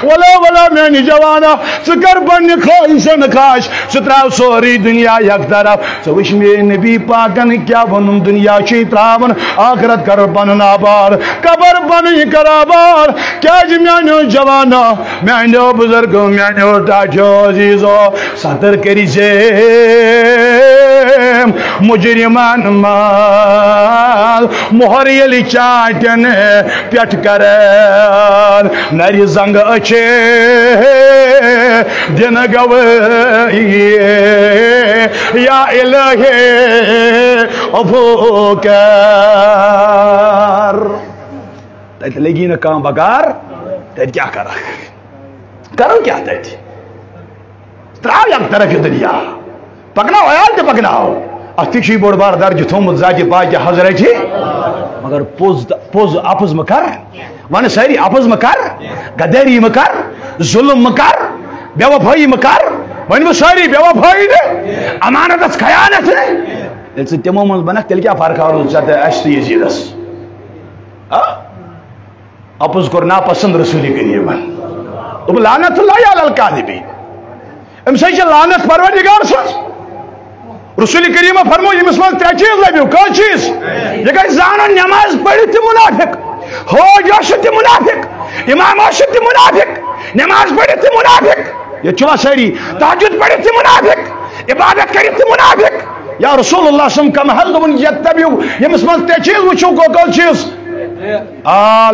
ولا میانی جوانا ژٕ کر پننہِ خواہشن خواہش ژٕ تراو سورُے دنیا یک طرف ژٕ وٕچھ میٲنۍ نبی پاکن کیٛاہ ووٚنُن دنیا چھُے تراوُن آخرت کر پنُن آبار قبر پنٕنۍ کر آبار کیٛازِ میانیو جوانو میانیو بزرگو میانیو ٹاٹھیو عزیزو ستر کٔرِو زیم مجرمان مال مہر ییٚلہِ چاٹٮ۪ن پٮ۪ٹھ کرن نرِ زنگ أچھِ دِن گوٲہی یا الہی عفو کر تتہِ لگی نہٕ کانٛہہ بکار تتہِ کیٛاہ کرکھ کرو کیٛاہ تتہِ تراو یک طرف یہِ دنیا پکناو عیال تہِ پکناو اتھ تہِ چھُے بوٚڑ بار درجہِ تھوٚمُت ذاتہِ پاکہِ حضرتِ مگر پوٚز اپُز مہٕ کر ون سٲری اپُز مہٕ کر غدٲری مہٕ کر ظلم مہٕ کر بے وفٲیی مہٕ کر ونہِ بہٕ سٲری بے وفٲیی نہٕ امانتس خیانت نہٕ ییٚلہِ ژٕ تِمو منٛز بنکھ تیٚلہِ کیٛاہ فرقا روٗز ژےٚ تہٕ اَسہِ تہٕ یزیٖدس اپُز کوٚر ناپسنٛد رسوٗلِ کریٖمن دوٚپ لعنت اللہ علی الکاذبین أمۍ سۭتۍ چھِ لعنت پروردگار سٕنٛز رسول کریمہ فرمو ییٚمِس منٛز ترٛےٚ چیٖز لبیو کٔژ چیٖز یہِ گژھِ زانُن نٮ۪ماز پٔرِتھ تہِ مُنافِق حٲج ٲسِتھ تہِ مُنافِق اِمام ٲسِتھ تہِ مُنافِق نٮ۪ماز پٔرِتھ تہِ مُنافِق ییٚتہِ چھُوا سٲری تہجُد پٔرِتھ تہِ مُنافِق عبادت کٔرِتھ تہِ مُنافِق یا رسول اللہ سم کم حل دوٚپُن یتبیو ییٚمِس منٛز ترٛےٚ چیٖز وٕچھِو کٔژ چیٖز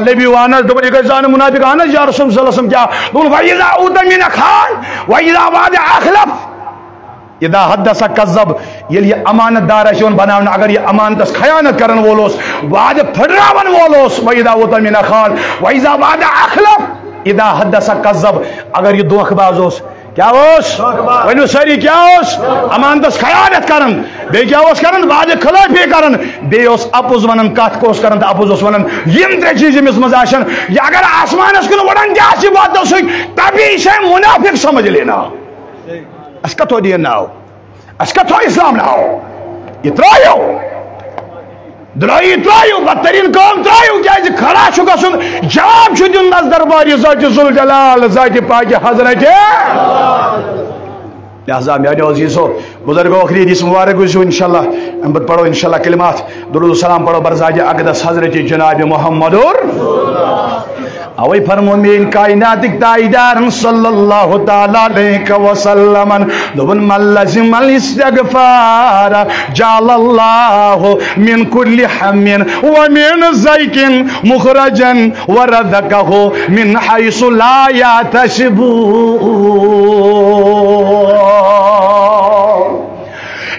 لبیو اہن دوٚپُن یہِ گژھِ زانُن مُنافِق اہن یا رسول صلی اللہ علیہ وسلم کیٛاہ دوٚپُن وَإِذا اؤتمن خان وَإِذا وعد أخلف اذا حدث کذب ییٚلہِ یہِ امانت دار آسہِ یِوان بناونہٕ اگر یہِ امانتس خیانت کرن وول اوس وعدٕ پھٕٹراون وول اوس وَإِذا اؤتمن خان وَإِذا وعد أخلف اذا حدث کذب اگر یہِ دھوکہٕ باز اوس کیٛاہ اوس ؤنِو سٲری کیٛاہ اوس امانتس خیانت کران بیٚیہِ کیٛاہ اوس کران وعدٕ خلٲفی کران بیٚیہِ اوس اپُز ونان کتھ اوس کران تہٕ اپُز اوس ونان یِم ترٛےٚ چیٖز ییٚمِس منٛز آسن یہِ اگر آسمانس کُن وڑان تہِ آسہِ واتو سۭتۍ تبھی سے منافق سمجھ لینا اس کتھو دین ناو اس کتھو اسلام ناو یہ ترایو ترایو بدترین کام ترایو کیازِ کھڑا چھُ گژھُن جواب چھُ دیُن نظر دربارِ ذاتِ ذوالجلال ذاتِ پاکہِ حضرتِ لہذا میانیو عزیزو بزرگو آخری حدیث مبارک گزرو انشاءاللہ ام پتہٕ پڑھو انشاءاللہ کلمات درود السلام پڑھو برزاج اقدس حضرت جناب محمد اوے فرمو مین کائناتک تائیدار صلی اللہ تعالی علیہ وسلم دوبن من لزم الاستغفار جعل اللہ من کل حم ومن زیک مخرجا ورزقہ من حیث لا یحتسب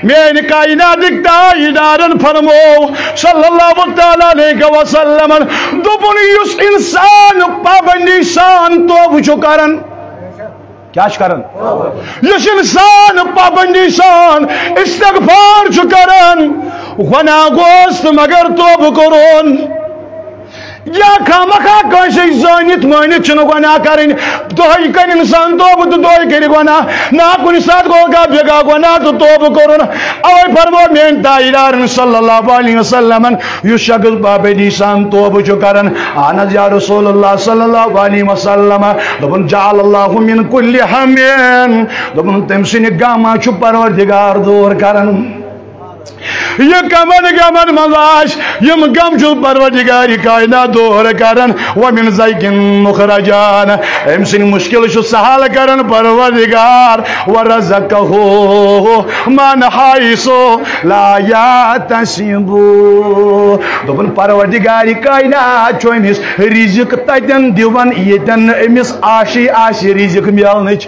مین کائناتک تائیدارن فرمو صلی اللہ تعالی علیہ وسلم دوپن یس انسان پابندی سان توبہ چھُ کران کیا چھُ کران یس انسان پابندی سان استغفار چھُ کران گناہ گوس تہٕ مگر توبہ کرون یا خامخا کٲنٛسہِ زٲنِتھ مٲنِتھ چھُنہٕ گۄناہ کَرٕنۍ دۄہے کَرِ اِنسان توبہٕ تہٕ دۄہے کَرِ گۄناہ نہ کُنہِ ساتہٕ گوٚو کانٛہہ بےٚگاہ گۄناہ تہٕ توبہٕ کوٚرُن اَوَے فرمو میٛٲنۍ تائیدارن صلی اللہ علیہ وسلم یُس شخص پابندی سان توبہٕ چھُ کران اہن حظ یا رسول اللہ صلی اللہ علیہ وسلم دوٚپُن جعل اللہ من کُلِ ہمین دوٚپُن تٔمۍ سٕنٛدِ غمہ چھُ پروردگار دوٗر کران یہ کمن مزاج یم غم چھُ پروردگار کائنات دور کران ومن زیک مخرجان ام سن مشکل چھُ سہل کران پروردگار ورزقہ من حیث لا یحتسب دوپن پروردگار کائنات چھُ أمِس رزق تتٮ۪ن دِوان ییٚتٮ۪ن أمِس آشی آسہِ رزق میلنٕچ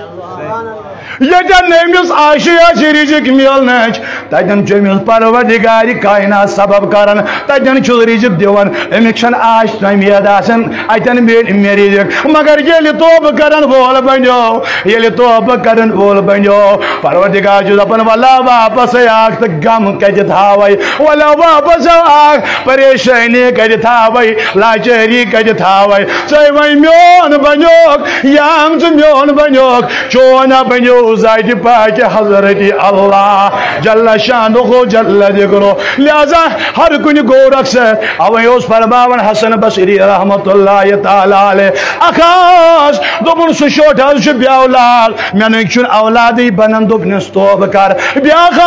ییٚتٮ۪ن أمِس آشی آسہِ رزق میلنٕچ تتٮ۪ن چھُ أمِس پروردگار کائنات سبب کران تتٮ۪ن چھُ رزق دِوان أمِس چھنہٕ آش تمید آسان اتٮ۪ن میلہِ مےٚ رزق مگر ییٚلہِ توبہٕ کرن وول بنیو ییٚلہِ توبہٕ کرن وول بنیو پروردگار چھُ دپان ولا واپس اکھ تہٕ غم کتہِ تھاوے ولا واپس اکھ پریشٲنی کتہِ تھاوے لاچٲری کتہِ تھاوے ژٕے وۄنۍ میون بنیوکھ یم ژٕ میون بنیوکھ چون بنیو ذات پاک حضرت اللہ جل شانہ جل ذکرہ لہذا ہر کن غورک سے اوے اوس فرماون حسن بصری رحمت اللہ تعالی علیہ اخاس دوپن دوپن سہ شوٹ حظ بے اولاد مے نک اولادی بنان دوپنس توبہ کر بیاخ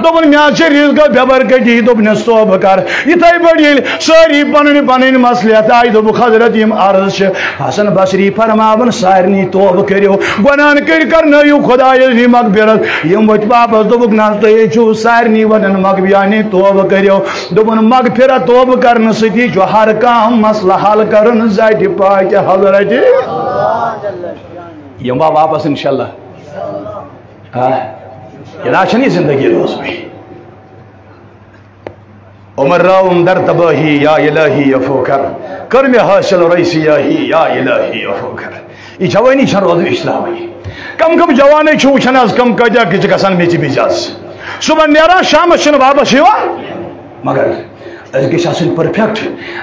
دوپن مے حظ رزق بے برکتی دوپنس توبہ کر یتھے پٲٹھۍ ییٚلہِ سٲری پنٕنۍ پنٕنۍ مسلہت آیہِ دوٚپُکھ حضرت یِم عرض چھِ حسن بصری فرماون سارنٕے توبہ کٔرِو گۄناہن کٔرۍ کرنٲیِو خۄدایس نی مغفرت یِم ؤتھۍ واپس دوٚپُکھ نہ تُہۍ چھِو سارنٕے ونان مغفرت توبہ کٔرِو دوٚپُن مغفرت توبہ کرنہٕ سۭتی چھُ ہر کانٛہہ مسلہٕ حل کرن زٹہِ پاکہِ حضرت یِم با واپس انشاءاللہ یہ چھنہٕ زندگی روزمٕے عمر راؤم در تباہی یا الہی افو کر میں حاصل رئیسی یا الہی افو کر یہ جوانی چھن روز اسلامی کم کم جوانے چھو چھن از کم کجا کچھ گسان میچی بیجاز صبح نیرا شام چھن واپس ہوا مگر اس گیس آسن پرفیکٹ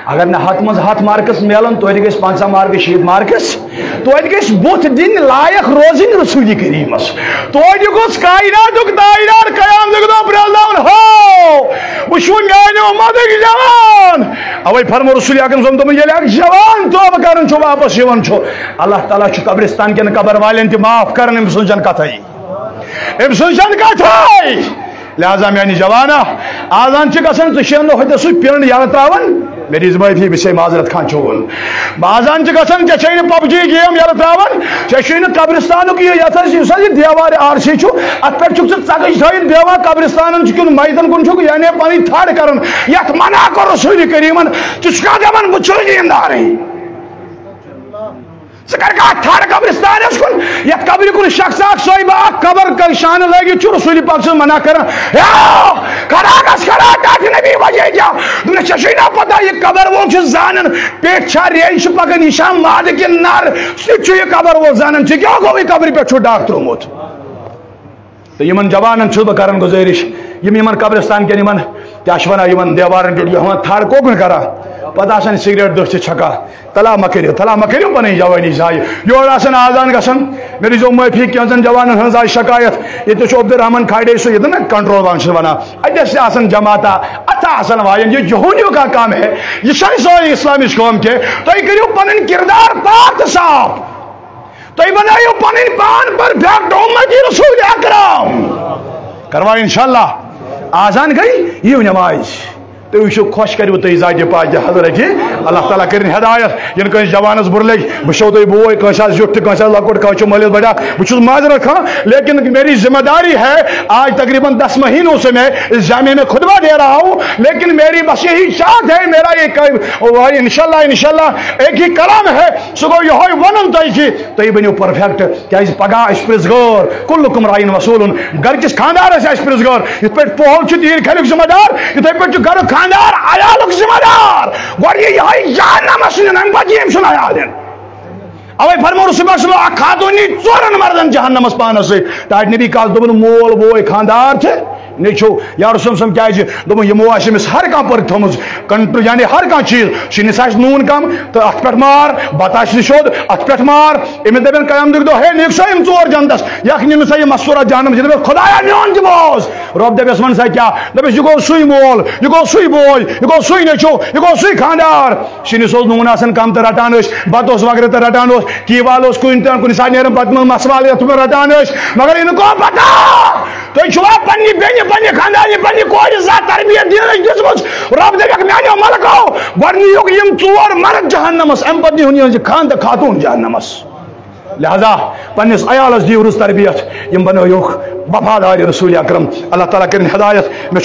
اگر نہ ہاتھ مز ہاتھ مارکس میلن تو گیس 5 مارکس 6 مارکس تو گیس بوت دن لائق روزن رسول کریمس تو گوس کائنات دائرار قیام دو پرزدان ہو وشو میانو مدد جوان اوے فرمو رسول اکرم صلی اللہ علیہ وسلم یلی جوان توبہ کرن چھو واپس یون چھو اللہ تعالی چھ قبرستان کن قبر والن تی معاف کرن ام سنجن کتھائی ام سنجن کتھائی لہذا میانی جوانا آزان چھ گسن تو شین ہوتے سو پیرن یاد تراون میری زمائی بسے معذرت خان چون آزان چھ گسن چین پب جی گیم یاد تراون چین قبرستان کی یتر یہ دیوار آرسی چھو ات پہ چھ ژگج تھائن دیوار قبرستان کن میدان کن چھ یعنی پانی تھاڑ کرن یت منع کر رسول کریمن چھ دپان بہ چھس دیندار تھاڑ قبرستان کن یت قبر کن شخص صاحب قبر کا شان لگی چھ رسول پاک سے منع کرن کراگس کرا کاٹ نبی وجہ جا تم چشینا پتہ یہ قبر وہ چھ زانن پیٹ چھا ریش پکن نشان ماد کے نار چھ یہ قبر وہ زانن چھ کیا گو قبر پہ چھ ڈاک ترومت تو یمن جوانن چھ بہ کرن گزارش یمن قبرستان کے یمن کیا چھ ونان یمن دیوارن پہ ہم تھاڑ کوکن کرا پتہ آسان سگریٹ دہ چھکا تلا مکریو پنی جوانی ضائع یور آسان آزان گسن میری جو معافی کینچن جوانن ہنز آئی شکایت یہ تو عبد الرحمن کھاڑے سو یہ نا کنٹرول وان ونان اتس آسان جماعتا اتھا آسان وائن یہ جہونیوں کا کام ہے یہ شاید سوئی اسلامی قوم کے تو یہ کریو پنن کردار پاک صاف تو یہ بنائیو پنن پان پر پھیکٹ امتی رسول اکرم کروا انشاءاللہ آزان گئی یہ نماز تو وچو خوش کرو تو ذات پاک حضرت اللہ تعالیٰ کرن ہدایت ین کس جوانس بر لگ بچو تو بوئے کنس زیٹ کنس لکٹ کنس ملس بڑا بچ معذرت خان لیکن میری ذمہ داری ہے آج تقریباً 10 مہینوں سے میں اس جامعے میں خطبہ دے رہا ہوں لیکن میری بس یہی چاہت ہے میرا یہ انشاءاللہ ایک ہی کلام ہے سگو یہ ون تھی بنو پرفیکٹ کیا پگہ اس پرزگار کلکم رائن وصول گھر کس خاندار اس پرزگار یہ پہ پہل تیر کھلک ذمہ دار یہ پہ گھر خاندار عیالک ذمہ دار گوڑ یہ جہنم سن ام پتہ یم سن عیال اوے فرمو رسول اللہ صلی اللہ علیہ وسلم خاتونی 4 مردن جہنم پانس سے تاج نبی کال دبن مول بوئے خاندار تھے نیچو یا رسول اللہ کیا جی دبن یہ مواشی میں ہر کام پر تھمز کنٹر یعنی ہر کام چیز شنس آس نون کم تو ات پہ مار بتاش شود ات پہ مار امس دبن قیام دک دو ہے نیک سا ام 4 جنتس یک نم سا یہ مسورہ جہنم جی خدایا میون دبوس رب دبس من سا کیا دبس یہ گو سوئی مول یہ گو سوئی بوئی یہ گو سوئی نیچو یہ گو سوئی خاندار شنس نون آسن کم تو رٹان بت وغیرہ تو رٹان کی وال کن سا نیرن پتہ مسوال رٹان مگر ان کو پتہ تھی چھوا پنی بین پنی خاندان پنی کور ذات تربیت دین دس رب دک میانو ملکو گۄڈنیُک یم 4 مرد جہنمس ام پتہ نیون خاند خاتون جہنمس لہذا پنس عیالس دیو رٕژ تربیت یم بنٲیوکھ وفادار رسول اکرم اللہ تعالیٰ کرن ہدایت مے